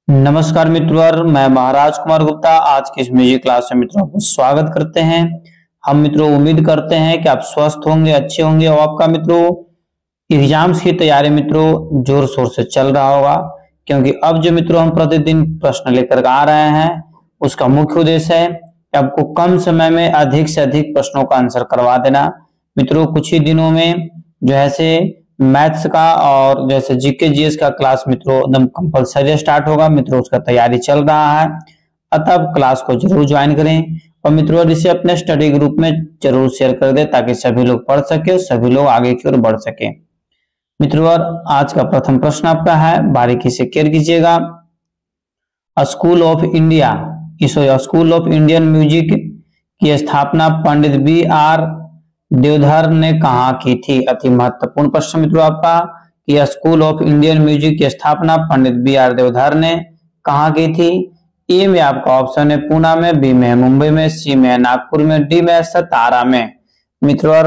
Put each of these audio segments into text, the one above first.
नमस्कार मित्रों, मैं महाराज कुमार गुप्ता आज की इस म्यूजिक क्लास में मित्रों आपको स्वागत करते हैं। हम मित्रों उम्मीद करते हैं कि आप स्वस्थ होंगे, अच्छे होंगे और आपका मित्रों एग्जाम्स की तैयारी मित्रों जोर शोर से चल रहा होगा, क्योंकि अब जो मित्रों हम प्रतिदिन प्रश्न लेकर आ रहे हैं उसका मुख्य उद्देश्य है कि आपको कम समय में अधिक से अधिक प्रश्नों का आंसर करवा देना। मित्रों कुछ ही दिनों में जो है मैथ्स का और जैसे जीके जीएस का क्लास मित्रों एकदम कंपलसरी स्टार्ट होगा। मित्रों उसका तैयारी चल रहा है, अतः क्लास को जरूर ज्वाइन करें और मित्रों इसे अपने स्टडी ग्रुप में जरूर शेयर कर दें ताकि सभी लोग पढ़ सके और सभी लोग आगे की ओर बढ़ सके। मित्रों आज का प्रथम प्रश्न आपका है, बारीकी से केयर कीजिएगा। School of India school of Indian music की स्थापना पंडित B.R. देवधर ने कहा की थी। अति महत्वपूर्ण प्रश्न मित्रों आपका कि स्कूल ऑफ इंडियन म्यूजिक की स्थापना पंडित B.R. देवधर ने कहा की थी। ए में आपका ऑप्शन है पूना में, बी में मुंबई में, सी में नागपुर में, डी में सतारा में। मित्रों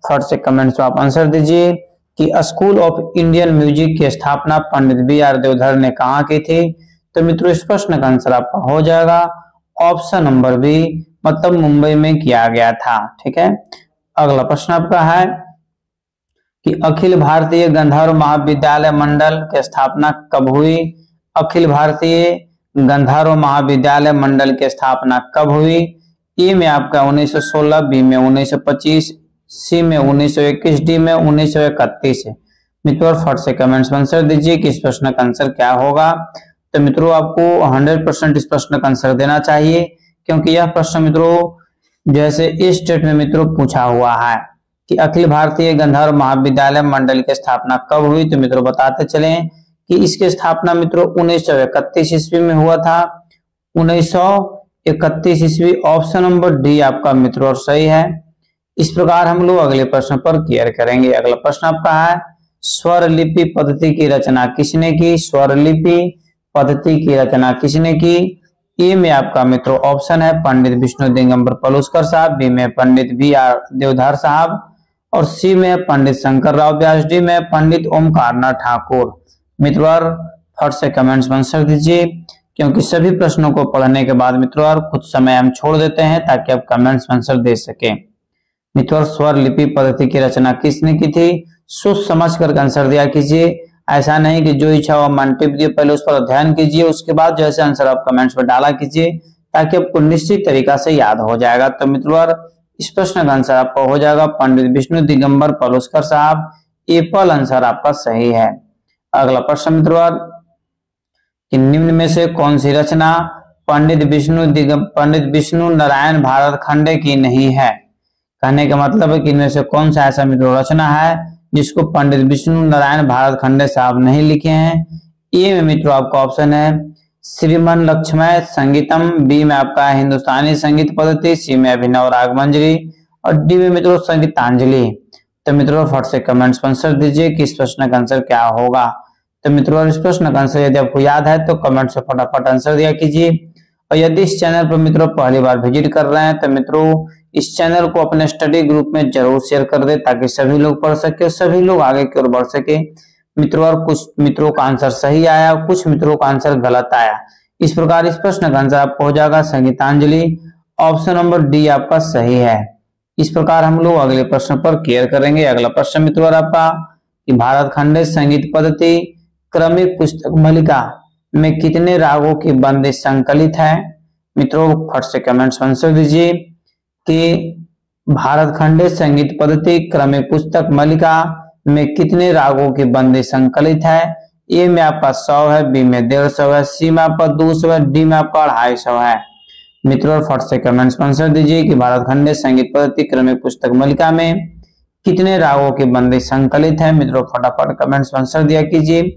फट से कमेंट्स में आप आंसर दीजिए कि स्कूल ऑफ इंडियन म्यूजिक की स्थापना पंडित B.R. देवधर ने कहा की थी। तो मित्रों इस प्रश्न का आंसर आपका हो जाएगा ऑप्शन नंबर बी, मतलब मुंबई में किया गया था। ठीक है, अगला प्रश्न आपका है कि अखिल भारतीय गंधर्व महाविद्यालय मंडल की स्थापना कब हुई। अखिल भारतीय गंधर्व महाविद्यालय मंडल की स्थापना कब हुई। ए में आपका 1916, बी में 1925, सी में 1921, डी में 1931 है। मित्रों फट से कमेंट्स में आंसर दीजिए कि इस प्रश्न का आंसर क्या होगा। तो मित्रों आपको 100% इस प्रश्न का आंसर देना चाहिए, क्योंकि यह प्रश्न मित्रों जैसे इस स्टेट में मित्रों पूछा हुआ है कि अखिल भारतीय गंधर्व महाविद्यालय मंडल की स्थापना कब हुई। तो मित्रों बताते चलें कि इसकी स्थापना मित्रों 1931 ईस्वी में हुआ था। 1931 ईस्वी, ऑप्शन नंबर डी आपका मित्रों सही है। इस प्रकार हम लोग अगले प्रश्न पर क्लियर करेंगे। अगला प्रश्न आपका है स्वर लिपि पद्धति की रचना किसने की। स्वर लिपि पद्धति की रचना किसने की। ए में आपका मित्रों ऑप्शन है पंडित विष्णु दिगंबर पलुस्कर साहब, बी में पंडित B.R. देवधर साहब और सी में पंडित शंकर राव व्यास, डी में पंडित ओमकारनाथ ठाकुर। मित्रों फट से कमेंट्स में आंसर दीजिए, क्योंकि सभी प्रश्नों को पढ़ने के बाद मित्रों कुछ समय हम छोड़ देते हैं ताकि आप कमेंट्स में आंसर दे सके। मित्रों स्वर लिपि पद्धति की रचना किसने की थी, सोच समझ कर आंसर दिया कीजिए। ऐसा नहीं कि जो इच्छा हो मन टिप दिए, पहले उस पर ध्यान कीजिए, उसके बाद जैसे आंसर आप कमेंट्स में डाला कीजिए ताकि आपको निश्चित तरीका से याद हो जाएगा। तो मित्रों इस प्रश्न का आंसर आपका हो जाएगा पंडित विष्णु दिगंबर पलुस्कर साहब। एप्पल आंसर आपका सही है। अगला प्रश्न मित्रों कि निम्न में से कौन सी रचना पंडित विष्णु नारायण भारत खंडे की नहीं है। कहने का मतलब है कि इनमें से कौन सा ऐसा मित्रों रचना है जिसको पंडित विष्णु नारायण भारत खंडे साहब नहीं लिखे हैं। ए में मित्रों आपका ऑप्शन है श्रीमन लक्ष्मय संगीतम, बी में आपका हिंदुस्तानी संगीत पद्धति, सी में अभिनव राग मंजरी और डी में मित्रों संगीतांजलि। तो मित्रों फट से कमेंट्स में आंसर दीजिए कि इस प्रश्न का आंसर क्या होगा। तो मित्रों इस प्रश्न का आंसर यदि आपको याद है तो कमेंट से फटाफट आंसर दिया कीजिए। और यदि इस चैनल पर मित्रों पहली बार विजिट कर रहे हैं तो मित्रों इस चैनल को अपने स्टडी ग्रुप में जरूर शेयर कर दे ताकि सभी लोग पढ़ सके, सभी लोग आगे की ओर बढ़ सके। मित्रों और कुछ मित्रों का आंसर सही आया, कुछ मित्रों का आंसर गलत आया। इस प्रकार इस प्रश्न का आंसर आपको हो जाएगा संगीतांजलि, ऑप्शन नंबर डी आपका सही है। इस प्रकार हम लोग अगले प्रश्न पर क्लियर करेंगे। अगला प्रश्न मित्रों आपका कि भारत खंडे संगीत पद्धति क्रमिक पुस्तक मालिका में कितने रागों की बंदिश संकलित है। मित्रों फट से कमेंट्स में आंसर दीजिए कि भारत खंडे संगीत पद्धति क्रमिक पुस्तक मालिका में कितने रागों की बंदिश संकलित है। ए में आपका 100 है, बी में 150 है, सी में आपका 200 है, डी में आपका 250 है। मित्रों फट से कमेंट्स में आंसर दीजिए कि भारत खंडे संगीत पद्धति क्रमिक पुस्तक मालिका में कितने रागों की बंदिश संकलित है। मित्रों फटाफट कमेंट्स में आंसर दिया कीजिए।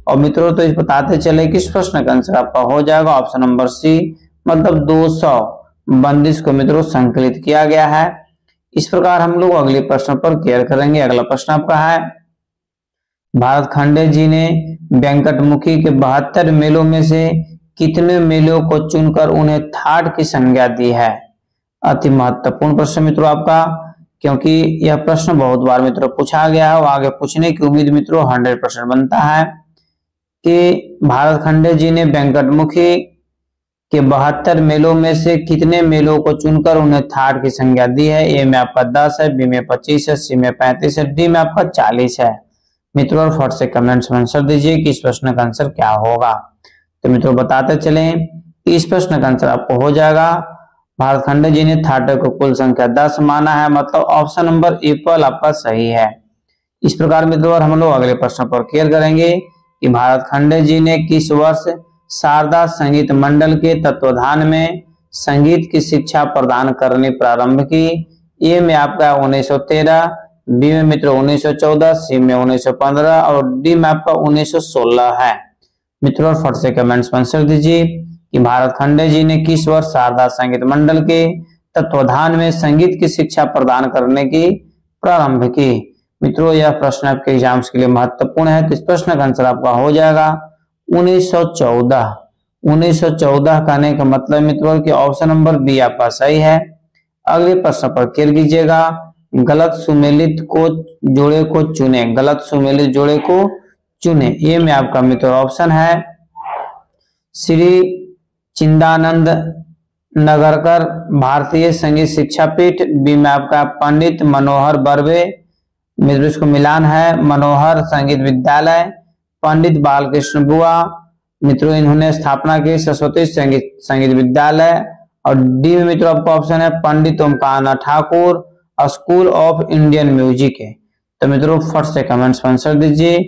और मित्रों तो इस बताते चले कि इस प्रश्न का आंसर आपका हो जाएगा ऑप्शन नंबर सी, मतलब 200 बंदिश को मित्रों संकलित किया गया है। इस प्रकार हम लोग अगले प्रश्न पर क्लियर करेंगे। अगला प्रश्न आपका है भारत खंडे जी ने वेंकटमुखी के 72 मेलों में से कितने मेलों को चुनकर उन्हें थाट की संज्ञा दी है। अति महत्वपूर्ण प्रश्न मित्रों आपका, क्योंकि यह प्रश्न बहुत बार मित्रों पूछा गया है और आगे पूछने की उम्मीद मित्रों 100% बनता है। कि भारत खंडे जी ने वेंकटमुखी के 72 मेलों में से कितने मेलों को चुनकर उन्हें थाट की संज्ञा दी है? ए में आपका 10 है, बी में 25 है, सी में 35 है, डी में आपका 40 है। मित्रों और फट से कमेंट्स में आंसर दीजिए कि इस प्रश्न का आंसर क्या होगा। तो मित्रों बताते चलें कि इस प्रश्न का आंसर आपको हो जाएगा, भारत खंडे जी ने थाटों को कुल संख्या 10 माना है, मतलब ऑप्शन नंबर ए पर आपका सही है। इस प्रकार मित्रों हम लोग अगले प्रश्न पर क्लियर करेंगे कि भारत खंडे जी ने किस वर्ष शारदा संगीत मंडल के तत्वाधान में संगीत की शिक्षा प्रदान करनी प्रारंभ की? ए में आपका 1913, बी में मित्रों 1914, सी में 1915 और डी में आपका 1916 है। मित्रों फट से कमेंट्स में आंसर दीजिए कि भारत खंडे जी ने किस वर्ष शारदा संगीत मंडल के तत्वाधान में संगीत की शिक्षा प्रदान करने की प्रारंभ की? मित्रों यह प्रश्न आपके एग्जाम्स के लिए महत्वपूर्ण है, तो इस प्रश्न का आंसर आपका हो जाएगा 1914। 1914 कहने का मतलब मित्रों कि ऑप्शन नंबर बी आपका सही है। अगले प्रश्न पर क्लियर कीजिएगा, गलत सुमेलित को जोड़े को चुने, गलत सुमेलित जोड़े को चुने। ये में आपका मित्रों ऑप्शन है श्री चिदानंद नगरकर भारतीय संगीत शिक्षा पीठ, बी में आपका पंडित मनोहर बर्वे, मित्रों इसको मिलान है मनोहर संगीत विद्यालय, पंडित बालकृष्ण बुआ, मित्रों इन्होंने स्थापना की सरस्वती संगीत विद्यालय, और डी में मित्रों आपका ऑप्शन है Pandit Omkar Thakur school of Indian music है। तो मित्रों फट से कमेंट्स में आंसर दीजिए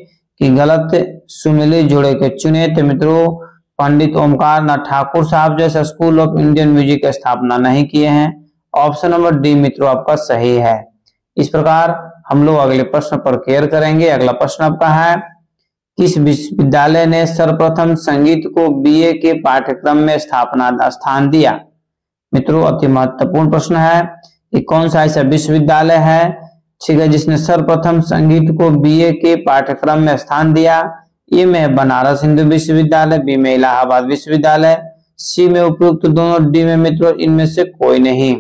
कि गलत सुमेलित जोड़े के चुने। तो मित्रों पंडित ओमकार नाथ ठाकुर साहब जैसे स्कूल ऑफ इंडियन म्यूजिक की स्थापना नहीं किए हैं। ऑप्शन नंबर डी मित्रों आपका सही है। इस प्रकार हम लोग अगले प्रश्न पर क्लियर करेंगे। अगला प्रश्न आपका है, किस विश्वविद्यालय ने सर्वप्रथम संगीत को बीए के पाठ्यक्रम में स्थान दिया? मित्रों अति महत्वपूर्ण प्रश्न है कि कौन सा ऐसा विश्वविद्यालय है, ठीक है, जिसने सर्वप्रथम संगीत को बीए के पाठ्यक्रम में स्थान दिया? ए में बनारस हिंदू विश्वविद्यालय, बी में इलाहाबाद विश्वविद्यालय, सी में उपयुक्त दोनों, डी में मित्रों इनमें से कोई नहीं।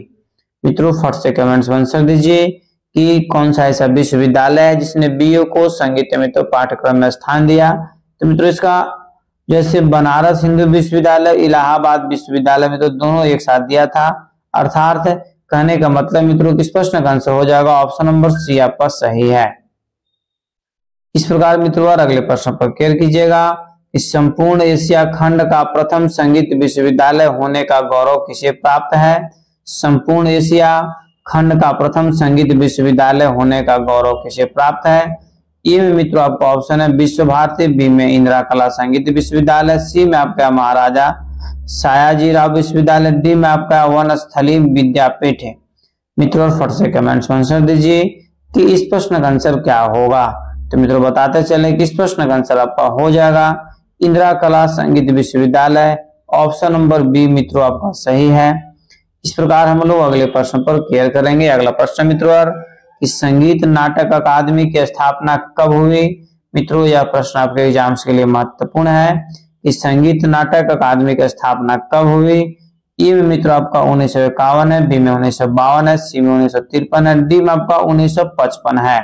मित्रों फट से कमेंट्स में आंसर दीजिए कि कौन सा ऐसा विश्वविद्यालय है जिसने बीए को संगीत में तो पाठ्यक्रम में स्थान दिया? तो मित्रों इसका जैसे बनारस हिंदू विश्वविद्यालय, इलाहाबाद विश्वविद्यालय में तो दोनों एक साथ दिया था, अर्थात कहने का मतलब मित्रों किस प्रश्न का आंसर हो जाएगा ऑप्शन नंबर सी आपका सही है। इस प्रकार मित्रों अगले प्रश्न पर क्लियर कीजिएगा, इस संपूर्ण एशिया खंड का प्रथम संगीत विश्वविद्यालय होने का गौरव किसे प्राप्त है? संपूर्ण एशिया खंड का प्रथम संगीत विश्वविद्यालय होने का गौरव किसे प्राप्त है? ए में मित्रों आपका ऑप्शन है विश्व भारती, बी में इंदिरा कला संगीत विश्वविद्यालय, सी में आपका महाराजा सयाजीराव विश्वविद्यालय, डी में आपका वनस्थली विद्यापीठ है। मित्रों फट से कमेंट्स में आंसर दीजिए कि इस प्रश्न का आंसर क्या होगा। तो मित्रों बताते चले कि इस प्रश्न का आंसर आपका हो जाएगा इंदिरा कला संगीत विश्वविद्यालय, ऑप्शन नंबर बी मित्रों आपका सही है। इस प्रकार हम लोग अगले प्रश्न पर क्लियर करेंगे। अगला प्रश्न मित्रों कि संगीत नाटक अकादमी की स्थापना कब हुई? मित्रों यह प्रश्न आपके एग्जाम्स के लिए महत्वपूर्ण है कि संगीत नाटक अकादमी की स्थापना कब हुई? ए में मित्रों आपका 1951 है, बी में 1952 है, सी में 1953 है, डी में आपका 1955 है।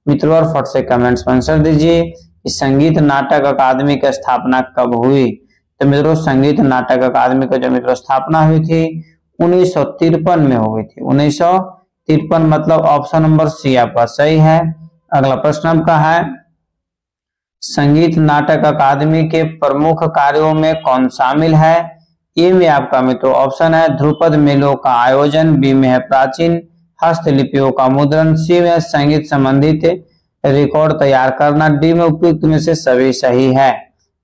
मित्रों और फट से कमेंट्स में आंसर दीजिए कि संगीत नाटक अकादमी की स्थापना कब हुई? तो मित्रों संगीत नाटक अकादमी की जो मित्रों स्थापना हुई थी 1953 में हो गई थी। 1953 मतलब ऑप्शन नंबर सी आपका सही है। अगला प्रश्न आपका है, संगीत नाटक अकादमी के प्रमुख कार्यों में कौन शामिल है? ए में आपका मित्रों ऑप्शन है ध्रुपद मेलों का आयोजन, बी में है प्राचीन हस्तलिपियों का मुद्रण, सी में संगीत संबंधित रिकॉर्ड तैयार करना, डी में उपयुक्त में से सभी सही है।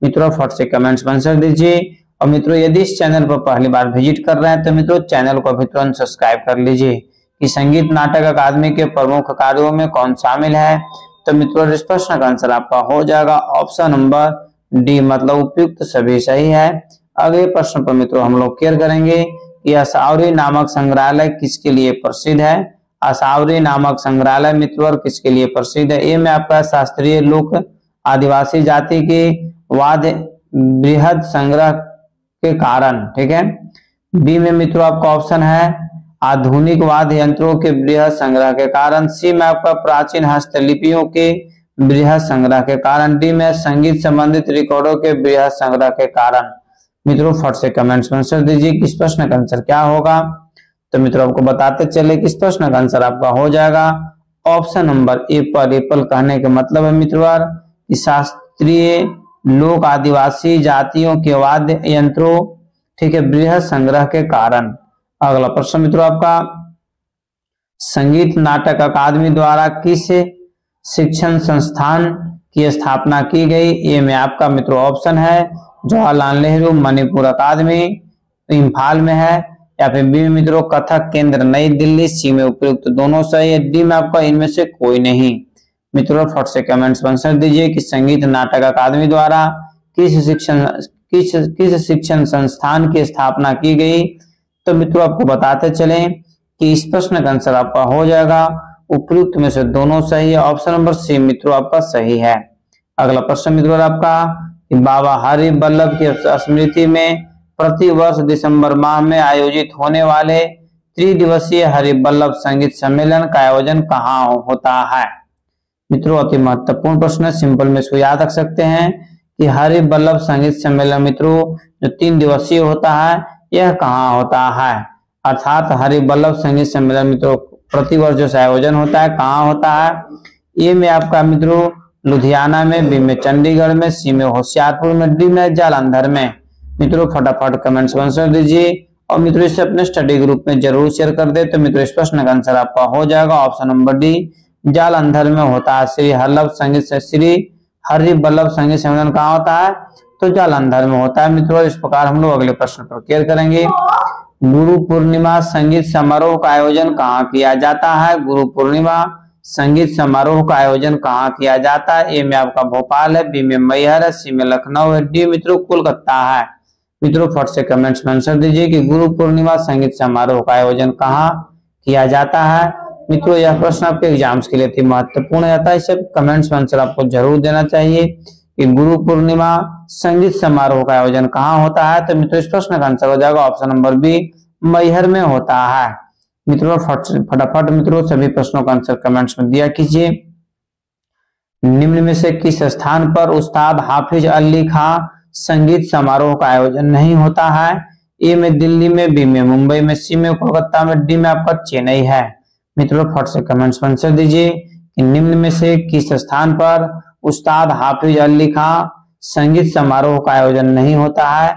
मित्रों फट से कमेंट्स में आंसर दीजिए। और मित्रों यदि इस चैनल पर पहली बार विजिट कर रहे हैं तो मित्रों चैनल को अभी तुरंत सब्सक्राइब कर लीजिए कि संगीत नाटक अकादमी के प्रमुख कार्यों में कौन शामिल है। तो मित्रों इस प्रश्न का आंसर आपका हो जाएगा ऑप्शन नंबर डी मतलब उपयुक्त सभी सही है। अगले प्रश्न पर मित्रों हम लोग क्लियर करेंगे कि असावरी नामक संग्रहालय किसके लिए प्रसिद्ध है? असावरी नामक संग्रहालय मित्रों किसके लिए प्रसिद्ध है? ए में आपका शास्त्रीय लोक आदिवासी जाति के वाद्य बृहद संग्रह के कारण, ठीक है। बी में मित्रों आपका ऑप्शन है आधुनिक वाद्य यंत्रों के बृहद संग्रह के कारण, सी में आपका प्राचीन हस्तलिपियों के बृहद संग्रह के कारण। डी में संगीत संबंधित रिकॉर्डों के बृहद संग्रह के कारण। मित्रों फट से कमेंट्स में आंसर दीजिए कि इस प्रश्न का आंसर क्या होगा। तो मित्रों आपको बताते चले कि इस प्रश्न का आंसर आपका हो जाएगा ऑप्शन नंबर एप्पल। एप्पल कहने के मतलब है मित्रों कि शास्त्रीय लोक आदिवासी जातियों के वाद्य यंत्रों, ठीक है, बृहद संग्रह के कारण। अगला प्रश्न मित्रों आपका, संगीत नाटक अकादमी द्वारा किस शिक्षण संस्थान की स्थापना की गई। ए में आपका मित्रों ऑप्शन है जवाहरलाल नेहरू मणिपुर अकादमी इम्फाल में है, या फिर बी में मित्रों कथक केंद्र नई दिल्ली। सी में उपयुक्त दोनों सही है। डी में आपका इनमें से कोई नहीं। मित्रों फट से कमेंट्स में आंसर दीजिए कि संगीत नाटक अकादमी द्वारा किस शिक्षण संस्थान की स्थापना की गई। तो मित्रों आपको बताते चलें कि इस प्रश्न का आंसर आपका हो जाएगा उपयुक्त में से दोनों सही है। ऑप्शन नंबर सी मित्रों आपका सही है। अगला प्रश्न मित्रों आपका, बाबा हरि वल्लभ की स्मृति में प्रति वर्ष दिसंबर माह में आयोजित होने वाले त्रिदिवसीय हरि वल्लभ संगीत सम्मेलन का आयोजन कहाँ होता है। मित्रों अति महत्वपूर्ण प्रश्न है, सिंपल में इसको याद रख सकते हैं कि हरि वल्लभ संगीत सम्मेलन मित्रों जो 3 दिवसीय होता है यह कहाँ होता है। अर्थात हरि वल्लभ संगीत सम्मेलन मित्रों प्रतिवर्ष जो आयोजन होता है कहाँ होता है। ए में आपका मित्रों लुधियाना में, बी में चंडीगढ़ में, सी में होशियारपुर में, डी में जालंधर में। मित्रों फटाफट कमेंट्स में आंसर दीजिए और मित्रों इसे अपने स्टडी ग्रुप में जरूर शेयर कर दे। तो मित्रों इस प्रश्न का आंसर आपका हो जाएगा ऑप्शन नंबर डी जालंधर में होता है। श्री हरि वल्लभ संगीत सम्मेलन कहाँ होता है, तो जालंधर में होता है। मित्रों इस प्रकार हम लोग अगले प्रश्न पर क्लियर करेंगे। गुरु पूर्णिमा संगीत समारोह का आयोजन कहाँ किया जाता है। गुरु पूर्णिमा संगीत समारोह का आयोजन कहाँ किया जाता है। ए में आपका भोपाल है, बी में मैहर है, सी में लखनऊ है, डी मित्रों कोलकाता है। मित्रों फट से कमेंट्स में आंसर दीजिए कि गुरु पूर्णिमा संगीत समारोह का आयोजन कहाँ किया जाता है। मित्रों यह प्रश्न आपके एग्जाम्स के लिए अति महत्वपूर्ण जाता है, इसे कमेंट्स में आंसर आपको जरूर देना चाहिए कि गुरु पूर्णिमा संगीत समारोह का आयोजन कहाँ होता है। तो मित्रों इस प्रश्न का आंसर हो जाएगा ऑप्शन नंबर बी मैहर में होता है। मित्रों फटाफट मित्रों सभी प्रश्नों का आंसर कमेंट्स में दिया कीजिए। निम्न में से किस स्थान पर उस्ताद हाफिज अली खां संगीत समारोह का आयोजन नहीं होता है। ए में दिल्ली में, बी में मुंबई में, सी में कोलकाता में, डी में आपका चेन्नई है। मित्रों फट से कमेंट्स में आंसर दीजिए कि निम्न में से किस स्थान पर उस्ताद हाफिज अली खां संगीत समारोह का आयोजन नहीं होता है।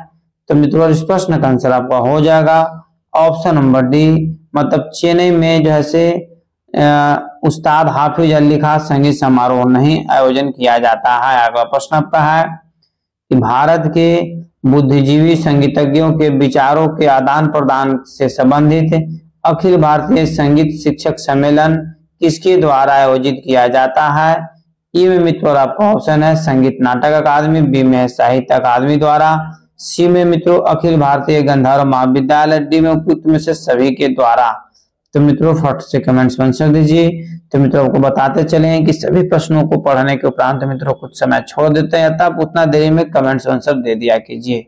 तो मित्रों इस प्रश्न का आंसर आपका हो जाएगा ऑप्शन नंबर डी, मतलब चेन्नई में जो है से उस्ताद हाफिज अली खां संगीत समारोह नहीं आयोजन किया जाता है। अगला प्रश्न आपका है कि भारत के बुद्धिजीवी संगीतज्ञों के विचारों के आदान प्रदान से संबंधित अखिल भारतीय संगीत शिक्षक सम्मेलन किसके द्वारा आयोजित किया जाता है। ई में मित्रों आपका ऑप्शन है संगीत नाटक अकादमी, बी में साहित्य अकादमी द्वारा, सी में मित्रों अखिल भारतीय गंधर्व महाविद्यालय, डी में उपयुक्त में से सभी के द्वारा। तो मित्रों फट से कमेंट्स में आंसर दीजिए। तो मित्रों को बताते चले कि सभी प्रश्नों को पढ़ने के उपरांत मित्रों कुछ समय छोड़ देते हैं, तब उतना देरी में कमेंट्स में आंसर दे दिया कीजिए।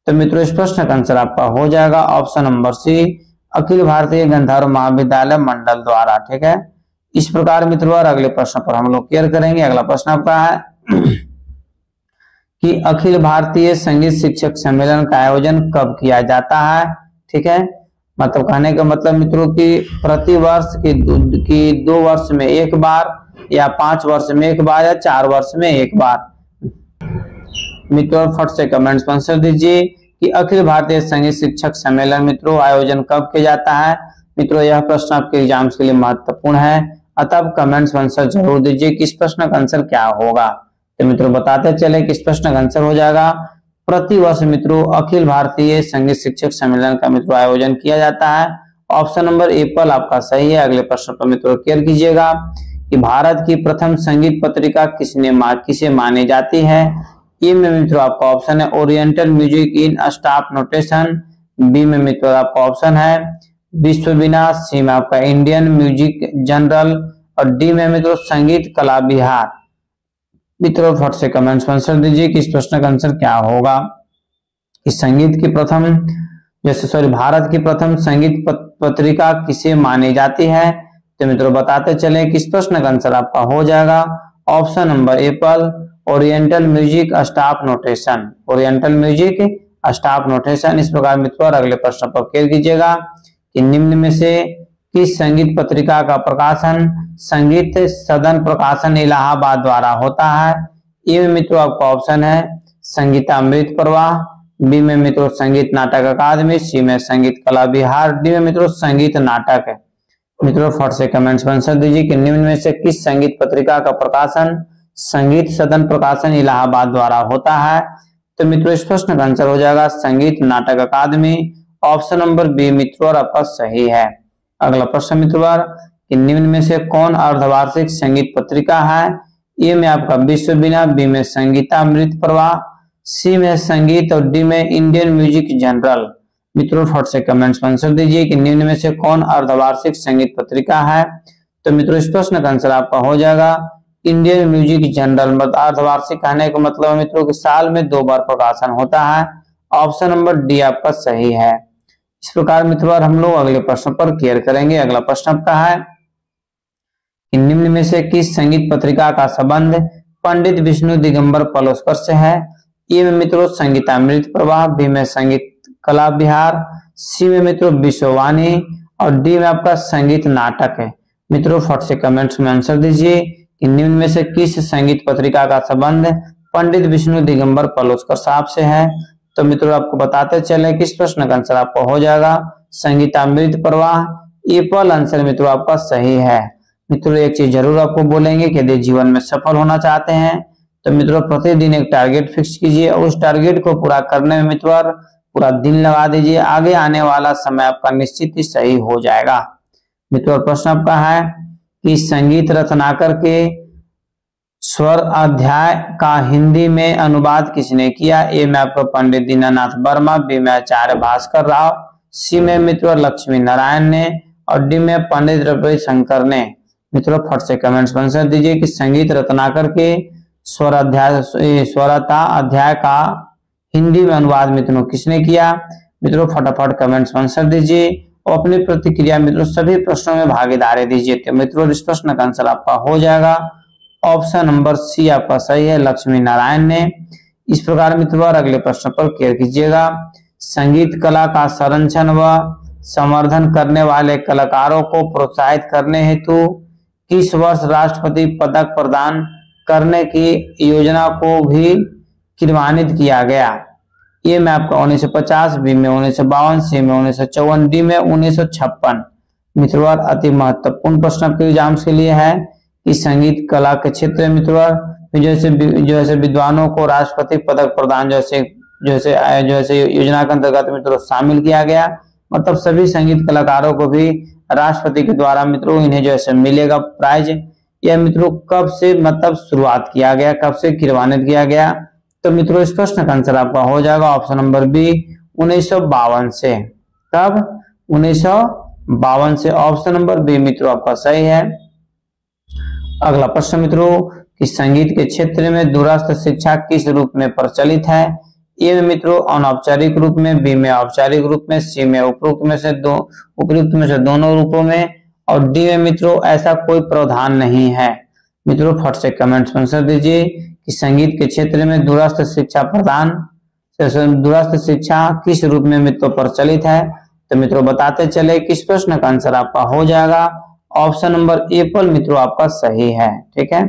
तो मित्रों इस प्रश्न का आंसर आपका हो जाएगा ऑप्शन नंबर सी अखिल भारतीय गंधर्व महाविद्यालय मंडल द्वारा। ठीक है, इस प्रकार मित्रों और अगले प्रश्न पर हम लोग क्लियर करेंगे। अगला प्रश्न आपका है कि अखिल भारतीय संगीत शिक्षक सम्मेलन का आयोजन कब किया जाता है। ठीक है, मतलब कहने का मतलब मित्रों कि प्रति वर्ष की 2 वर्ष में एक बार, या 5 वर्ष में एक बार, या 4 वर्ष में एक बार। मित्रों फट से कमेंट्स में आंसर दीजिए कि अखिल भारतीय संगीत शिक्षक सम्मेलन मित्रों आयोजन कब किया जाता है। मित्रों यह प्रश्न आपके एग्जाम्स के लिए महत्वपूर्ण है, अतः कमेंट्स में आंसर जरूर दीजिए कि इस प्रश्न का आंसर क्या होगा। तो मित्रों बताते चले कि इस प्रश्न का आंसर हो जाएगा प्रति वर्ष मित्रों अखिल भारतीय संगीत शिक्षक सम्मेलन का मित्रों आयोजन किया जाता है। ऑप्शन नंबर एप्पल आपका सही है। अगले प्रश्न पर मित्रों क्लियर कीजिएगा कि भारत की प्रथम संगीत पत्रिका किसे मानी जाती है। ए में मित्रों आपका ऑप्शन है oriental music in staff notation, B में मित्रों आपका ऑप्शन है विश्वविनाश, सी में आपका इंडियन म्यूजिक जनरल, और डी में मित्रों संगीत कला बिहार। मित्रों फट से कमेंट्स में आंसर दीजिए कि इस प्रश्न का आंसर क्या होगा। इस संगीत की प्रथम भारत की प्रथम संगीत पत्रिका किसे मानी जाती है। तो मित्रों बताते चले कि इस प्रश्न का आंसर आपका हो जाएगा option number Apple oriental music staff notation, oriental music staff notation. इस प्रकार मित्रों अगले प्रश्न पर क्लियर कीजिएगा कि निम्न में से किस संगीत पत्रिका का प्रकाशन संगीत सदन प्रकाशन इलाहाबाद द्वारा होता है। ए में मित्रों आपका ऑप्शन है संगीतामृत प्रवाह, बी में मित्रों संगीत नाटक अकादमी, सी में संगीत कला विहार, डी में मित्रों संगीत नाटक है। मित्रों फट से कमेंट्स में आंसर दीजिए कि निम्न में से किस संगीत पत्रिका का प्रकाशन संगीत सदन प्रकाशन इलाहाबाद द्वारा होता है। तो मित्रों इस प्रश्न का आंसर हो जाएगा संगीत नाटक अकादमी, ऑप्शन नंबर बी मित्रों और आपका सही है। अगला प्रश्न मित्रों कि निम्न में से कौन अर्धवार्षिक संगीत पत्रिका है। ए में आपका विश्व वीणा, बी में संगीतामृत प्रवाह, सी में संगीत और डी में इंडियन म्यूजिक जनरल। मित्रों फट से कमेंट्स में आंसर दीजिए कि निम्न में से कौन अर्धवार्षिक संगीत पत्रिका है। तो मित्रों इस प्रश्न का आंसर आपका हो जाएगा इंडियन म्यूजिक जनरल। मतलब अर्धवार्षिक कहने का मतलब है मित्रों कि साल में 2 बार प्रकाशन होता है। ऑप्शन नंबर डी आपका सही है। इस प्रकार मित्रों हम लोग अगले प्रश्न पर क्लियर करेंगे। अगला प्रश्न आपका है कि निम्न में से किस संगीत पत्रिका का संबंध पंडित विष्णु दिगंबर पलुस्कर से है। ए में मित्रों संगीतामृत प्रवाह, बी में संगीत कला विहार, सी में मित्रों विश्ववाणी और डी में आपका संगीत नाटक है। मित्रों फट से कमेंट्स में आंसर दीजिए कि निम्न में से किस संगीत पत्रिका का संबंध पंडित विष्णु दिगंबर पलुस्कर साहब से है। तो मित्रों आपको बताते चले कि इस प्रश्न का आंसर आपका हो जाएगा संगीतामृत प्रवाह, एप्पल आंसर मित्रों आपका सही है। मित्रों एक चीज जरूर आपको बोलेंगे कि यदि जीवन में सफल होना चाहते हैं तो मित्रों प्रतिदिन एक टारगेट फिक्स कीजिए और उस टारगेट को पूरा करने में मित्रों पूरा दिन लगा दीजिए। आगे आने वाला समय आपका निश्चित ही सही हो जाएगा। मित्रों प्रश्न आपका है कि संगीत रत्नाकर के स्वर अध्याय का हिंदी में अनुवाद किसने किया। ए में आपको पंडित दीनानाथ वर्मा, बी में आचार्य भास्कर राव, सी में मित्रों लक्ष्मी नारायण ने और डी में पंडित रविशंकर ने। मित्रों फट से कमेंट्स में आंसर दीजिए कि संगीत रत्नाकर के स्वरता अध्याय का हिंदी में अनुवाद मित्रों किसने किया। मित्रों फटाफट कमेंट्स में आंसर दीजिए और अपनी प्रतिक्रिया मित्रों सभी प्रश्नों में भागीदारी दीजिए। तो मित्रों इस प्रश्न का आंसर आपका हो जाएगा ऑप्शन नंबर सी आपका सही है, लक्ष्मी नारायण ने। इस प्रकार मित्रों अगले प्रश्न पर क्लियर कीजिएगा। संगीत कला का संरक्षण व संवर्धन करने वाले कलाकारों को प्रोत्साहित करने हेतु किस वर्ष राष्ट्रपति पदक प्रदान करने की योजना को भी क्रियान्वित किया गया। ए में आपका 1950, बी में 1952, सी में 1954, डी में 1956। मित्रों अति महत्वपूर्ण प्रश्न आपके एग्जाम्स के लिए है कि संगीत कला के क्षेत्र में मित्रों जैसे विद्वानों को राष्ट्रपति पदक प्रदान जैसे योजना के अंतर्गत मित्रों शामिल किया गया। मतलब सभी संगीत कलाकारों को भी राष्ट्रपति के द्वारा मित्रों इन्हें जैसे मिलेगा प्राइज। यह मित्रों कब से मतलब शुरुआत किया गया, कब से क्रियान्वित किया गया। तो मित्रों इस प्रश्न का आंसर आपका हो जाएगा ऑप्शन नंबर बी 1952 से। कब 1952 से, ऑप्शन नंबर बी मित्रों आपका सही है। अगला प्रश्न मित्रों कि संगीत के क्षेत्र में दूरस्थ शिक्षा किस रूप में प्रचलित है। ए में मित्रों अनौपचारिक रूप में, बी में औपचारिक रूप में, सी में उपयुक्त में से दोनों रूपों में और डी में मित्रों ऐसा कोई प्रावधान नहीं है। मित्रों फट से कमेंट्स में आंसर दीजिए कि संगीत के क्षेत्र में दूरस्थ शिक्षा किस रूप में मित्रों प्रचलित है। तो मित्रों बताते चले कि इस प्रश्न का आंसर आपका हो जाएगा ऑप्शन नंबर एप्पल मित्रों आपका सही है। ठीक है,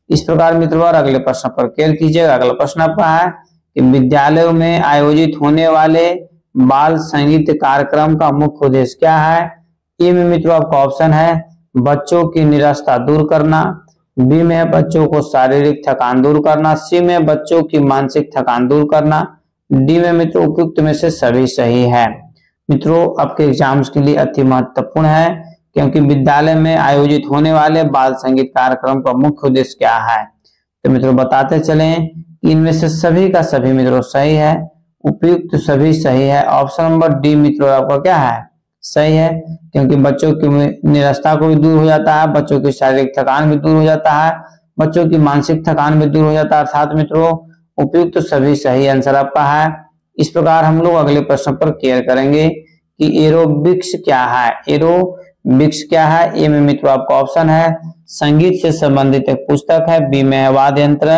इस प्रकार मित्रों अगले प्रश्न पर क्लियर कीजिएगा। अगला प्रश्न आपका है कि विद्यालयों में आयोजित होने वाले बाल संगीत कार्यक्रम का मुख्य उद्देश्य क्या है। ए में मित्रों आपका ऑप्शन है बच्चों की निराशा दूर करना, बी में बच्चों को शारीरिक थकान दूर करना, सी में बच्चों की मानसिक थकान दूर करना, डी में मित्रों उपयुक्त में से सभी सही है। मित्रों आपके एग्जाम्स के लिए अति महत्वपूर्ण है क्योंकि विद्यालय में आयोजित होने वाले बाल संगीत कार्यक्रम का मुख्य उद्देश्य क्या है। तो मित्रों बताते चलें कि इनमें से सभी का सभी मित्रों सही है, उपयुक्त सभी सही है। ऑप्शन नंबर डी मित्रों आपका क्या है सही है क्योंकि बच्चों की निराशा को भी दूर हो जाता है, बच्चों की शारीरिक थकान भी दूर हो जाता है, बच्चों की मानसिक थकान भी दूर हो जाता है। अर्थात मित्रों उपयुक्त सभी सही आंसर आपका है। इस प्रकार हम लोग अगले प्रश्न पर क्लियर करेंगे कि एरोबिक्स क्या है। एरोबिक्स क्या है। ए में मित्रों आपका ऑप्शन है संगीत से संबंधित एक पुस्तक है। बी में है वाद्य यंत्र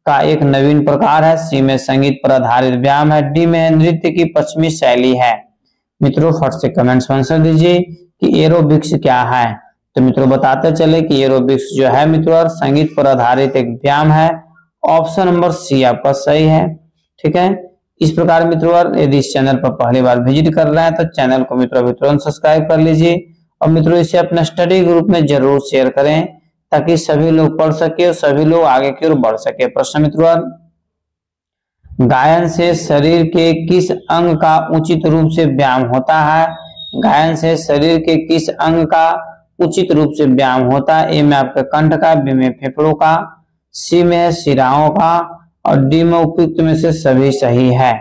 का एक नवीन प्रकार है। सी में संगीत पर आधारित व्यायाम है। डी में है नृत्य की पश्चिमी शैली है। मित्रों फट से कमेंट्स में आंसर दीजिए कि एरोबिक्स क्या है। तो मित्रों बताते चले कि एरोबिक्स जो है मित्रों संगीत पर आधारित एक व्यायाम है। ऑप्शन नंबर सी आपका सही है। ठीक है, इस प्रकार मित्रों यदि इस चैनल पर पहली बार विजिट कर रहे हैं तो चैनल को मित्रों तुरंत सब्सक्राइब कर लीजिए और मित्रों इसे अपने स्टडी ग्रुप में जरूर शेयर करें ताकि सभी लोग पढ़ सके और सभी लोग आगे की ओर बढ़ सके। प्रश्न मित्रों, गायन से शरीर के किस अंग का उचित रूप से व्यायाम होता है। गायन से शरीर के किस अंग का उचित रूप से व्यायाम होता है। ए में आपके कंठ का, बी में फेफड़ों का, सी में है शिराओं का और डी में उपयुक्त में से सभी सही है।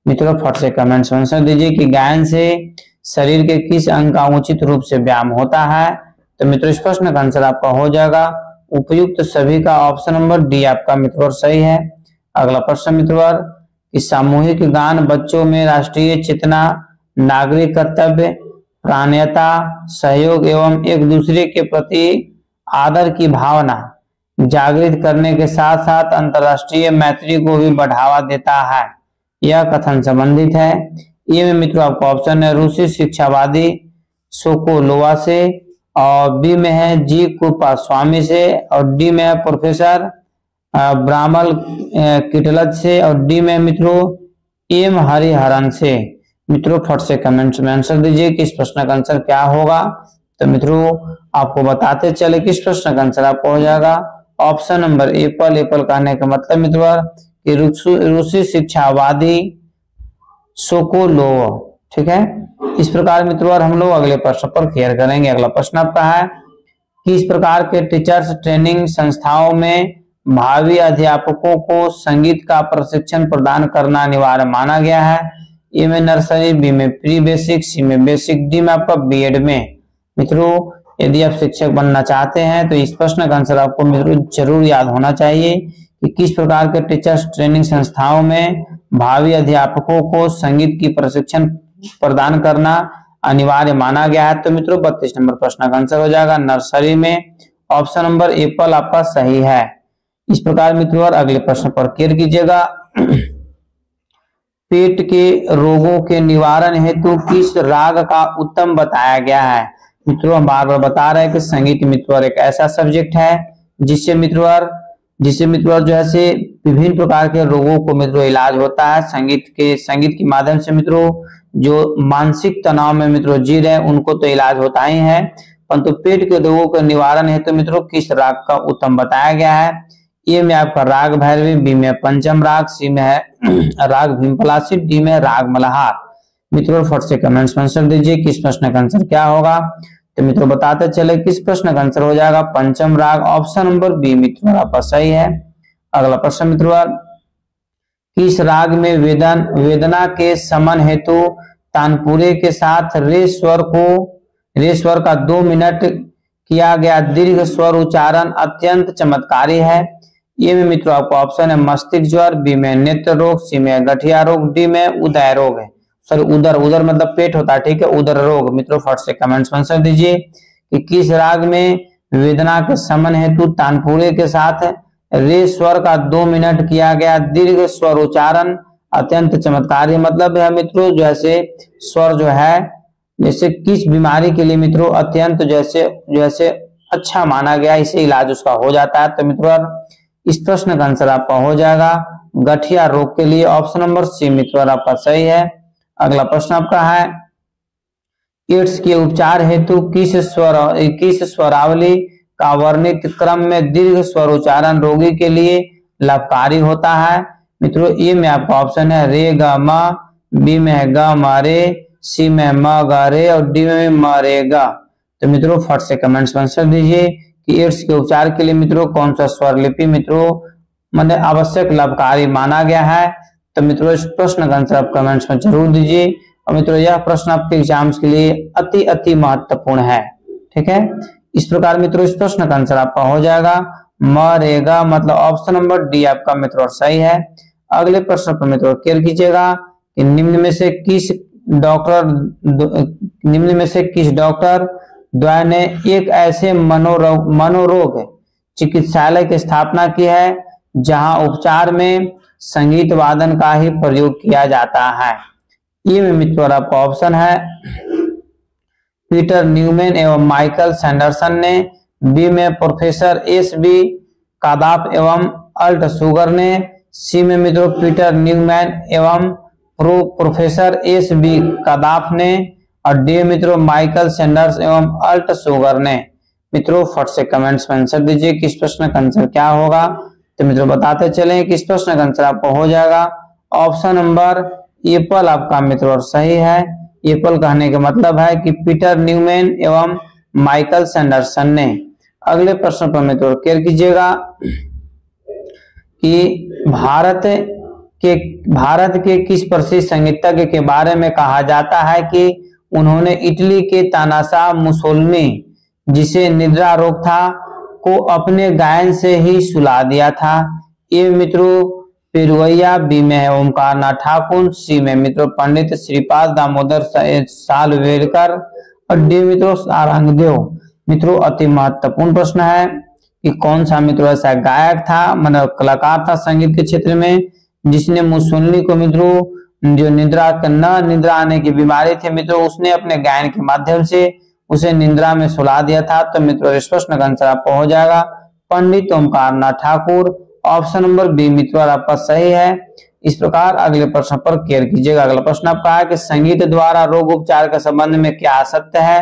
मित्रों फट से कमेंट्स में आंसर दीजिए कि गायन से शरीर के किस अंग का उचित रूप से व्यायाम होता है। तो मित्रों इस प्रश्न का आंसर आपका हो जाएगा उपयुक्त सभी का। ऑप्शन नंबर डी आपका मित्रों सही है। अगला प्रश्न मित्रों कि सामूहिक गान बच्चों में राष्ट्रीय चेतना, नागरिक कर्तव्य, प्राणीयता, सहयोग एवं एक दूसरे के प्रति आदर की भावना जागृत करने के साथ साथ अंतरराष्ट्रीय मैत्री को भी बढ़ावा देता है। यह कथन संबंधित है। ये में मित्रों आपका ऑप्शन है रूसी शिक्षावादी सोकोलोवा से, और बी में है जी कुपास्वामी से, और डी में है प्रोफेसर ब्रामल किटलज से, और डी में मित्रों एम हरिहरन से। मित्रों फट से कमेंट्स में आंसर दीजिए कि इस प्रश्न का आंसर क्या होगा। तो मित्रों आपको बताते चले कि इस प्रश्न का आंसर आपको हो जाएगा ऑप्शन नंबर एप्पल। एप्पल कहने का मतलब मित्रों कि रूसी शिक्षावादी सोकोलोव। ठीक है, इस प्रकार मित्रों हम लोग अगले प्रश्न पर क्लियर करेंगे। अगला प्रश्न आपका है कि इस प्रकार के टीचर्स ट्रेनिंग संस्थाओं में भावी अध्यापकों को संगीत का प्रशिक्षण प्रदान करना अनिवार्य माना गया है। ए में नर्सरी, बी में प्री बेसिक, सी में बेसिक, डी में आपका बीएड में। मित्रों यदि आप शिक्षक बनना चाहते हैं तो इस प्रश्न का आंसर आपको मित्रों जरूर याद होना चाहिए कि किस प्रकार के टीचर्स ट्रेनिंग संस्थाओं में भावी अध्यापकों को संगीत की प्रशिक्षण प्रदान करना अनिवार्य माना गया है। तो मित्रों 32 नंबर प्रश्न का आंसर हो जाएगा नर्सरी में। ऑप्शन नंबर एप्पल आपका सही है। इस प्रकार मित्रों अगले प्रश्न पर क्लियर कीजिएगा। पेट के रोगों के निवारण हेतु किस राग का उत्तम बताया गया है। मित्रों हम बार बार बता रहे हैं कि संगीत मित्रों एक ऐसा सब्जेक्ट है जिससे मित्रों जो है विभिन्न प्रकार के रोगों को मित्रों इलाज होता है। संगीत के माध्यम से मित्रों जो मानसिक तनाव में मित्रों जी रहे हैं उनको तो इलाज होता ही है, परंतु पेट के रोगों के निवारण हेतु मित्रों किस राग का उत्तम बताया गया है। ए में आपका राग भैरवी, बी में पंचम राग, सी में है राग भीमपलासी, डी में राग मल्हार। मित्रों फट से कमेंट्स में आंसर दीजिए कि इस प्रश्न का आंसर क्या होगा। तो मित्रों बताते चले किस प्रश्न का आंसर हो जाएगा पंचम राग। ऑप्शन नंबर बी मित्रों आपका सही है। अगला प्रश्न मित्रों किस राग में वेदना के समन हेतु तानपुरे के साथ रे स्वर का 2 मिनट किया गया दीर्घ स्वर उच्चारण अत्यंत चमत्कारी है। ये में मित्रों आपको ऑप्शन है मस्तिष्क ज्वर, बी में नेत्र रोग, सी में गठिया रोग, डी में उदय रोग है। सॉरी उदर मतलब पेट होता है। ठीक है, उदर रोग। मित्रों फट से कमेंट्स में आंसर दीजिए कि किस राग में वेदना के समन हेतु तानपुरे के साथ रे स्वर का 2 मिनट किया गया दीर्घ स्वर उच्चारण अत्यंत चमत्कारी मतलब है मित्रों जैसे स्वर जो है जैसे किस बीमारी के लिए मित्रों अत्यंत जैसे अच्छा माना गया, इसे इलाज उसका हो जाता है। तो मित्रों इस प्रश्न का आंसर आपका हो जाएगा गठिया रोग के लिए। ऑप्शन नंबर सी मित्रों आपका सही है। अगला प्रश्न आपका है एड्स के उपचार हेतु किस स्वरावली का वर्णित क्रम में दीर्घ स्वर उच्चारण रोगी के लिए लाभकारी होता है। मित्रों ए में आपका ऑप्शन है रे ग म, बी में है ग म रे, सी में म ग रे और डी में म रे ग। तो मित्रों फट से कमेंट्स में आंसर दीजिए कि एड्स के उपचार के लिए मित्रों कौन सा स्वर लिपि मित्रों मतलब आवश्यक लाभकारी माना गया है। तो मित्रों इस प्रश्न का आंसर आप कमेंट्स में जरूर दीजिए। और मित्रों यह प्रश्न आपके एग्जाम्स के लिए अति महत्वपूर्ण है। ठीक है, इस प्रकार मित्रों इस प्रश्न का आंसर आपका हो जाएगा मरेगा मतलब ऑप्शन नंबर डी आपका मित्रों सही है। अगले प्रश्न पर मित्रों क्लियर कीजिएगा कि निम्न में से किस डॉक्टर द्वय ने एक ऐसे मनोरोग चिकित्सालय की स्थापना की है जहां उपचार में संगीत वादन का ही प्रयोग किया जाता है। ये में मित्रों आपका ऑप्शन है पीटर न्यूमैन एवं माइकल सैंडरसन ने। बी में प्रोफेसर एस बी कादाफ एवं अल्टशुगर ने। सी में मित्रों पीटर न्यूमैन एवं प्रोफेसर एस बी कादाफ ने। और डी मित्रों माइकल सैंडर्स एवं अल्टशुगर ने। मित्रों फट से कमेंट्स में आंसर दीजिए कि इस प्रश्न का आंसर क्या होगा। तो मित्रों बताते चलें कि इस प्रश्न का आंसर आपको हो जाएगा ऑप्शन नंबर एप्पल आपका मित्रों सही है। एप्पल कहने का मतलब है कि पीटर न्यूमैन एवं माइकल सैंडरसन ने। अगले प्रश्न पर मित्रों केयर कीजिएगा कि भारत के किस प्रसिद्ध संगीतज्ञ के बारे में कहा जाता है कि उन्होंने इटली के तानाशाह मुसोलिनी जिसे निद्रा रोग था को अपने गायन से ही सुला दिया था। ये मित्रों पेरुवैया। बी में है ओमकार नाथ ठाकुर। सी में मित्रों पंडित श्रीपाद दामोदर सालवेलकर। और डी मित्रों सारंगदेव। मित्रों अति महत्वपूर्ण प्रश्न है कि कौन सा मित्रों ऐसा गायक था मतलब कलाकार था संगीत के क्षेत्र में जिसने मुसोलिनी को मित्रों जो निद्रा आने की बीमारी थी मित्रों उसने अपने गायन के माध्यम से उसे निद्रा में सुला दिया था। तो मित्रों इस प्रश्न का आंसर आपको हो जाएगा पंडित Omkar Nath Thakur. Option number B मित्रों आपका सही है। इस प्रकार अगले प्रश्न पर केयर कीजिएगा। अगला प्रश्न आपका है कि संगीत द्वारा रोग उपचार के संबंध में क्या सत्य है।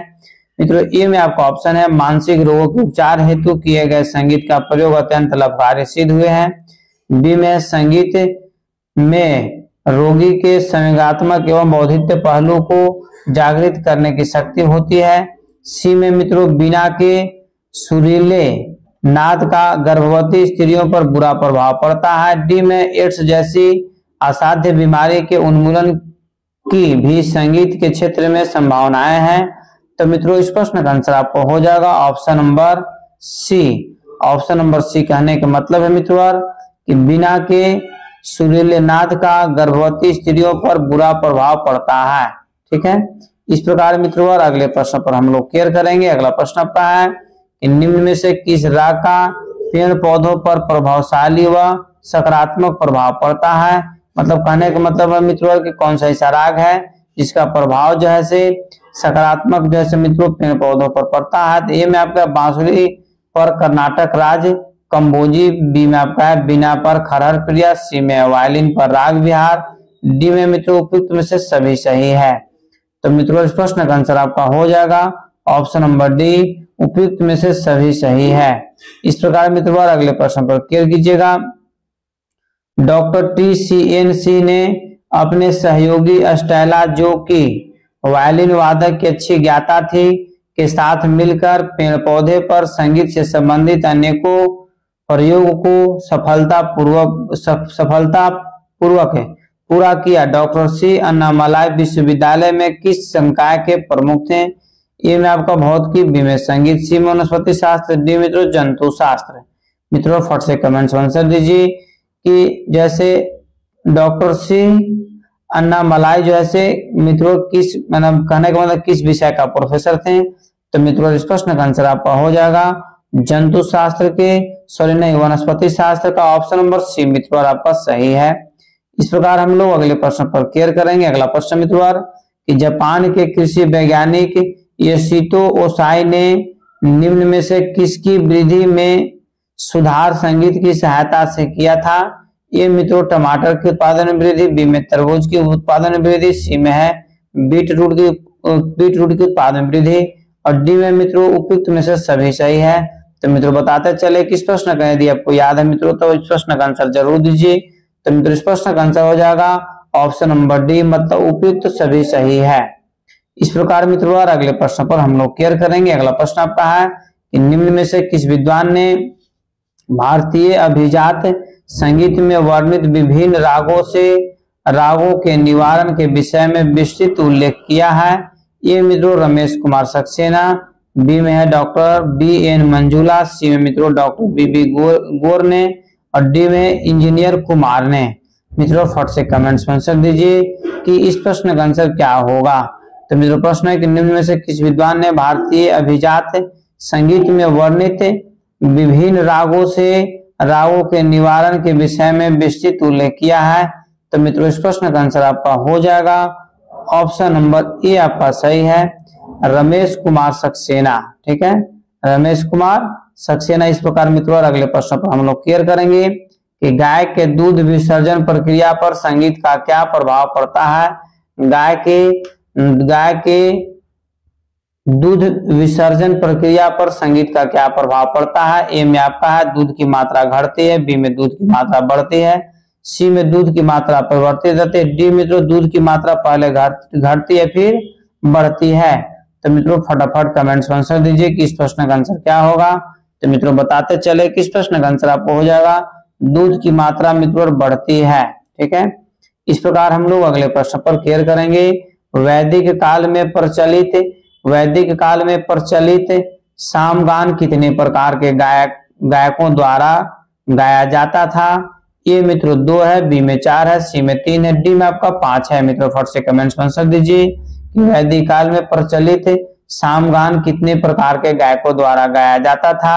मित्रों ए में आपका ऑप्शन है मानसिक रोगों के उपचार हेतु किए गए संगीत का प्रयोग अत्यंत लाभकारी सिद्ध हुए हैं। बी में संगीत में रोगी के संवेगात्मक एवं बौद्धिक पहलू को जागृत करने की शक्ति होती है। सी में मित्रों बिना के सुरीले नाद का गर्भवती स्त्रियों पर बुरा प्रभाव पड़ता है। डी में एड्स जैसी असाध्य बीमारी के उन्मूलन की भी संगीत के क्षेत्र में संभावनाएं हैं। तो मित्रों इस प्रश्न का आंसर आपको हो जाएगा option number C. Option number C कहने का मतलब है मित्रों कि बिना के सुरीले नाद का गर्भवती स्त्रियों पर बुरा प्रभाव पड़ता है। ठीक है, इस प्रकार मित्रों अगले प्रश्न पर हम लोग केयर करेंगे। अगला प्रश्न आपका है कि निम्न में से किस राग का पेड़ पौधों पर प्रभावशाली व सकारात्मक प्रभाव पड़ता है। मतलब कहने का मतलब है मित्रों कि कौन सा ऐसा राग है जिसका प्रभाव जो है से सकारात्मक जो है मित्रों पेड़ पौधों पर पड़ता है। तो ये में आपका बांसुरी पर कर्नाटक राज कंबोजी। बी में आपका है बीना पर खरहर प्रिया। सी में वायलिन पर राग विहार। डी में मित्रों उपयुक्त में से सभी सही है। तो मित्रों इस प्रश्न का आंसर आपका हो जाएगा ऑप्शन नंबर डी उपयुक्त में से सभी सही है। इस प्रकार मित्रों अगले प्रश्न पर केयर कीजिएगा। डॉक्टर TCNC ने अपने सहयोगी स्टेला जो कि वायलिन वादक की अच्छी ज्ञाता थी के साथ मिलकर पेड़ पौधे पर संगीत से संबंधित अनेकों प्रयोग को सफलतापूर्वक पूरा किया। डॉक्टर सी अन्नामलाई विश्वविद्यालय में किस संकाय के प्रमुख थे। ये में आपका भौतिकी। बी में संगीत। सी में वनस्पति शास्त्र। डी मित्रों जंतु शास्त्र। मित्रों फट से कमेंट्स में आंसर दीजिए कि जैसे डॉक्टर सी अन्नामलाई जो है मित्रों किस मतलब कहने का मतलब किस विषय का प्रोफेसर थे। तो मित्रों इस प्रश्न का आंसर आपका हो जाएगा जंतु शास्त्र के सॉरी नहीं वनस्पति शास्त्र का। ऑप्शन नंबर सी मित्रों आपका सही है। इस प्रकार हम लोग अगले प्रश्न पर केयर करेंगे। अगला प्रश्न मित्रों कि जापान के कृषि वैज्ञानिक योशितो ओसाई ने निम्न में से किसकी वृद्धि में सुधार संगीत की सहायता से किया था। ये मित्रों टमाटर के उत्पादन में वृद्धि। बी में तरबूज के उत्पादन में वृद्धि। सी में है बीट रूट के उत्पादन में वृद्धि। और डी में मित्रों उपयुक्त में से सभी सही है। तो मित्रों बताते चले कि इस प्रश्न का यदि आपको याद है मित्रों तो इस प्रश्न का आंसर जरूर दीजिए। तो मित्रों इस प्रश्न का आंसर हो जाएगा ऑप्शन नंबर डी मतलब उपयुक्त सभी सही है। इस प्रकार मित्रों अगले प्रश्न पर हम लोग केयर करेंगे। अगला प्रश्न आपका है कि निम्न में से किस विद्वान ने भारतीय अभिजात संगीत में वर्णित विभिन्न रागों के निवारण के विषय में विस्तृत उल्लेख किया है। ये मित्रों रमेश कुमार सक्सेना। बी में है डॉक्टर BN मंजुला। सी में मित्रों डॉक्टर BB गोर ने। और डी में इंजीनियर कुमार ने। मित्रों फट से कमेंट्स में आंसर दीजिए कि इस प्रश्न का आंसर क्या होगा। तो मित्रों प्रश्न है कि निम्न में से किस विद्वान ने भारतीय अभिजात संगीत में वर्णित विभिन्न रागों के निवारण के विषय में विस्तृत उल्लेख किया है। तो मित्रों इस प्रश्न का आंसर आपका हो जाएगा ऑप्शन नंबर ए आपका सही है, रमेश कुमार सक्सेना। ठीक है, रमेश कुमार सक्सेना। इस प्रकार मित्रों अगले प्रश्न पर हम लोग क्लियर करेंगे कि गाय के दूध विसर्जन प्रक्रिया पर संगीत का क्या प्रभाव पड़ता है। गाय के दूध विसर्जन प्रक्रिया पर संगीत का क्या प्रभाव पड़ता है। ए में आपका है दूध की मात्रा घटती है, बी में दूध की मात्रा बढ़ती है, सी में दूध की मात्रा परिवर्तित रहती है, डी मित्रों दूध की मात्रा पहले घटती है फिर बढ़ती है। तो मित्रों फटाफट कमेंट्स में आंसर दीजिए कि इस प्रश्न का आंसर क्या होगा। तो मित्रों बताते चले कि इस प्रश्न का आंसर आपको हो जाएगा दूध की मात्रा मित्रों बढ़ती है। ठीक है, इस प्रकार हम लोग अगले प्रश्न पर क्लियर करेंगे। वैदिक काल में प्रचलित सामगान कितने प्रकार के गायकों द्वारा गाया जाता था। ये मित्रों 2 है, बी में 4 है, सी में 3 है, डी में आपका 5 है। मित्रों फट से कमेंट्स में आंसर दीजिए कि वैदिक काल में प्रचलित सामगान कितने प्रकार के गायकों द्वारा गाया जाता था।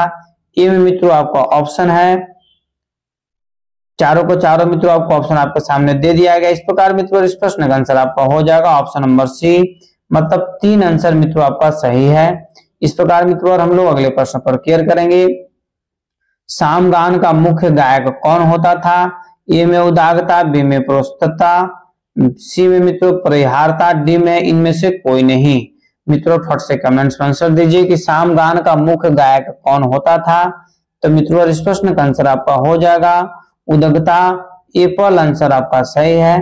ये में मित्रों आपका ऑप्शन है, चारों मित्रों आपको ऑप्शन आपके सामने दे दिया गया। इस प्रकार मित्रों इस प्रश्न का आंसर आपका हो जाएगा ऑप्शन नंबर सी, मतलब 3 आंसर मित्रों आपका सही है। इस प्रकार मित्रों हम लोग अगले प्रश्न पर क्लियर करेंगे। सामगान का मुख्य गायक कौन होता था। ए में उदागता, बी में प्रोस्तता, सी में मित्रों परिहारता, डी में इनमें से कोई नहीं। मित्रों फट से कमेंट्स में आंसर दीजिए कि सामगान का मुख्य गायक कौन होता था। तो मित्रों इस प्रश्न का आंसर आपका हो जाएगा उदगता। एपल आंसर आपका सही है।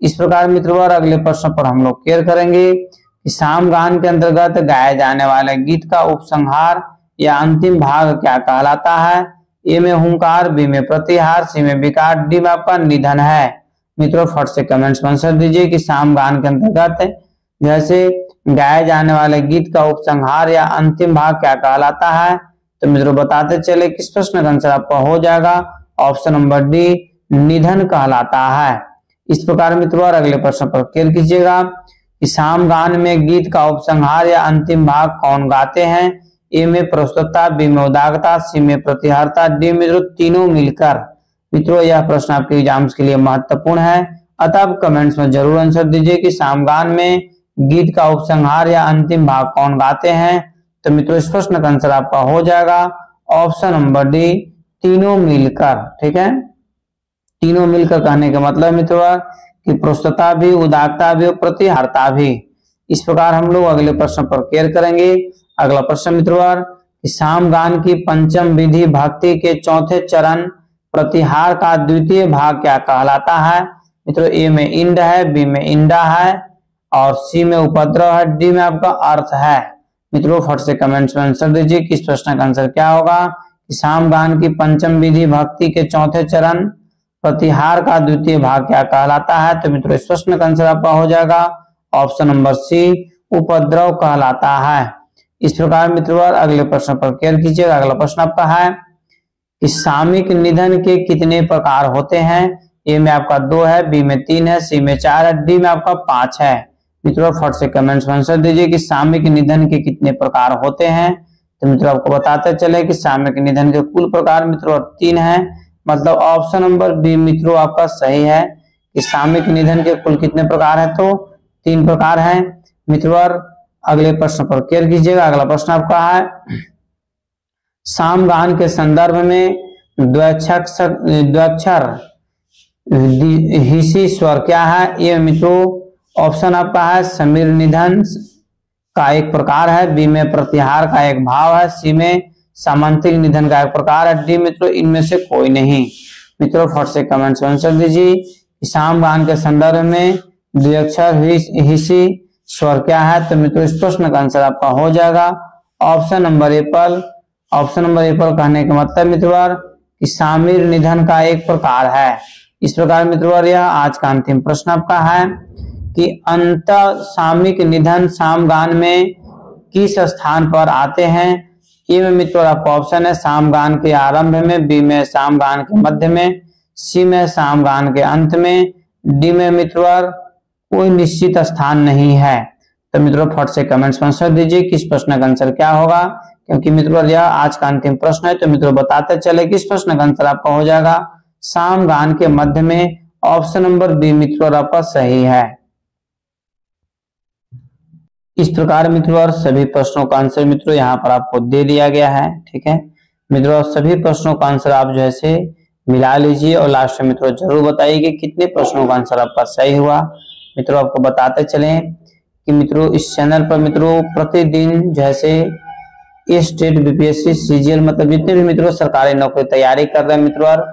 इस प्रकार मित्रों अगले प्रश्न पर हम लोग क्लियर करेंगे कि सामगान के अंतर्गत गाए जाने वाले गीत का उपसंहार या अंतिम भाग क्या कहलाता है। ए में हुंकार, बी में प्रतिहार, सी में विकार, डी में आपका निधन है। मित्रों फट से कमेंट्स में आंसर दीजिए कि सामगान के अंतर्गत जैसे गाए जाने वाले गीत का उपसंहार या अंतिम भाग क्या कहलाता है। तो मित्रों बताते चले किस प्रश्न का आंसर आपका हो जाएगा ऑप्शन नंबर डी, निधन कहलाता है। इस प्रकार मित्रों अगले प्रश्न पर क्लियर कीजिएगा कि सामगान में गीत का उपसंहार या अंतिम भाग कौन गाते हैं। ए में प्रस्तुतता, बी में उदागता, सी में प्रतिहारता, डी मित्रों तीनों मिलकर। मित्रों यह प्रश्न आपके एग्जाम्स के लिए महत्वपूर्ण है, अतः आप कमेंट्स में जरूर आंसर दीजिए कि सामगान में गीत का उपसंहार या अंतिम भाग कौन गाते हैं। तो मित्रों इस प्रश्न का आंसर आपका हो जाएगा ऑप्शन नंबर डी, तीनों मिलकर। ठीक है, तीनों मिलकर कहने का मतलब मित्रों कि प्रस्तुतता भी, उदागता भी और प्रतिहारता भी। इस प्रकार हम लोग अगले प्रश्न पर क्लियर करेंगे। अगला प्रश्न मित्रों कि सामगान की पंचम विधि भक्ति के चौथे चरण प्रतिहार का द्वितीय भाग क्या कहलाता है। मित्रों ए में इंड है, बी में इंडा है और सी में उपद्रव है, डी में आपका अर्थ है। मित्रों फट से कमेंट्स में आंसर दीजिए कि इस प्रश्न का आंसर क्या होगा कि सामगान की पंचम विधि भक्ति के चौथे चरण प्रतिहार का द्वितीय भाग क्या कहलाता है। तो मित्रों इस प्रश्न का आंसर आपका हो जाएगा ऑप्शन नंबर सी, उपद्रव कहलाता है। इस प्रकार मित्रों अगले प्रश्न पर क्लियर कीजिएगा। अगला प्रश्न आपका है कि सामयिक निधन के कितने प्रकार होते हैं। ए में आपका 2 है, बी में 3 है, सी में 4 है, डी में आपका 5 है। मित्रों फट से कमेंट्स में आंसर दीजिए कि सामयिक निधन के कितने प्रकार होते हैं। तो मित्रों आपको बताते चले कि सामयिक निधन के कुल प्रकार मित्रों 3 है, मतलब ऑप्शन नंबर बी मित्रों आपका सही है कि सामयिक निधन के कुल कितने प्रकार है, तो 3 प्रकार है। मित्रों अगले प्रश्न पर क्लियर कीजिएगा। अगला प्रश्न आपका है सामगान के संदर्भ में द्व्यक्षर हिसी स्वर क्या है। ये मित्रों ऑप्शन आपका है समीर निधन का एक प्रकार है, बी में प्रतिहार का एक भाव है, सी में सामंतिक निधन का एक प्रकार है, डी मित्रों इनमें से कोई नहीं। मित्रों फट से कमेंट्स में आंसर दीजिए सामगान के संदर्भ में द्व्यक्षर हिसी स्वर क्या है। तो मित्रों इस प्रश्न का आंसर आपका हो जाएगा option number Apple. Option number Apple कहने का मतलब मित्रों कि सामीर निधन का एक प्रकार है। इस प्रकार मित्रों यह आज का अंतिम प्रश्न आपका है कि अंत सामयिक निधन सामगान में किस स्थान पर आते हैं। ए में मित्रों आपका ऑप्शन है सामगान के आरंभ में, बी में सामगान के मध्य में, सी में सामगान के अंत में, डी में मित्रों कोई निश्चित स्थान नहीं है। तो मित्रों फट से कमेंट्स में आंसर दीजिए किस प्रश्न का आंसर क्या होगा, क्योंकि मित्रों यह आज का अंतिम प्रश्न है। तो मित्रों बताते चले किस प्रश्न का आंसर आपका हो जाएगा सामगान के मध्य में। ऑप्शन नंबर बी मित्रों आपका सही है। इस प्रकार मित्रों और सभी प्रश्नों का आंसर मित्रों यहाँ पर आपको दे दिया गया है। ठीक है मित्रों, सभी प्रश्नों का आंसर आप जो है मिला लीजिए और लास्ट में मित्रों जरूर बताइए कि कितने प्रश्नों का आंसर आपका सही हुआ। मित्रों आपको बताते चले कि मित्रों इस चैनल पर मित्रों प्रतिदिन जैसे स्टेट बीपीएससी सीजीएल मतलब जितने भी मित्रों सरकारी नौकरी तैयारी कर रहे हैं मित्रों और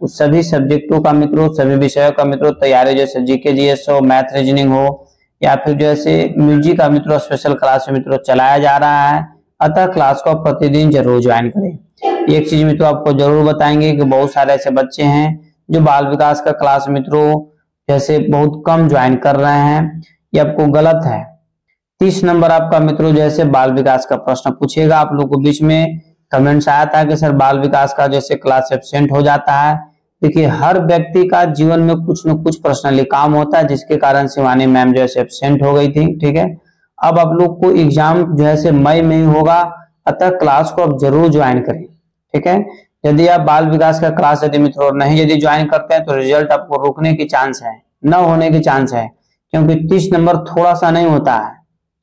उस सभी सब्जेक्टों का मित्रों सभी विषयों का मित्रों तैयारी जैसे जीके जीएस हो, मैथ रीजनिंग हो या फिर जैसे म्यूजिक का मित्रों स्पेशल क्लास में मित्रों चलाया जा रहा है। अतः क्लास को प्रतिदिन जरूर ज्वाइन करें। एक चीज मित्रों आपको जरूर बताएंगे कि बहुत सारे ऐसे बच्चे हैं जो बाल विकास का क्लास मित्रों जैसे बहुत कम ज्वाइन कर रहे हैं, ये आपको गलत है। 30 नंबर आपका मित्रों जैसे बाल विकास का प्रश्न पूछेगा। आप लोग को बीच में कमेंट्स आया था कि सर बाल विकास का जैसे क्लास एब्सेंट हो जाता है। देखिए हर व्यक्ति का जीवन में कुछ न कुछ पर्सनली काम होता है जिसके कारण शिवानी मैम जो है एब्सेंट हो गई थी। ठीक है, अब आप लोग को एग्जाम जो है मई में ही होगा, अतः क्लास को आप जरूर ज्वाइन करें। ठीक है, यदि आप बाल विकास का क्लास यदि मित्रों नहीं यदि ज्वाइन करते हैं तो रिजल्ट आपको रुकने की चांस है, न होने की चांस है, क्योंकि 30 नंबर थोड़ा सा नहीं होता है।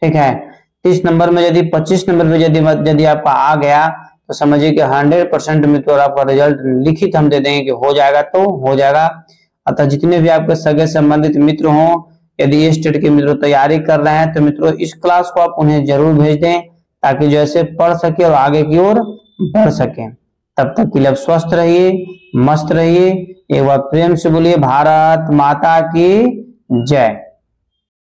ठीक है, 30 नंबर में यदि 25 नंबर में यदि आपका आ गया तो समझिए कि 100% मित्रों आपका रिजल्ट लिखित हम दे देंगे कि हो जाएगा तो हो जाएगा। अतः जितने भी आपके सगे संबंधित मित्र हों यदि स्टेट की मित्रों तैयारी कर रहे हैं तो मित्रों इस क्लास को आप उन्हें जरूर भेज दें ताकि जैसे पढ़ सके और आगे की ओर बढ़ सके। तब तक के लिए स्वस्थ रहिए, मस्त रहिए। एक बार प्रेम से बोलिए भारत माता की जय।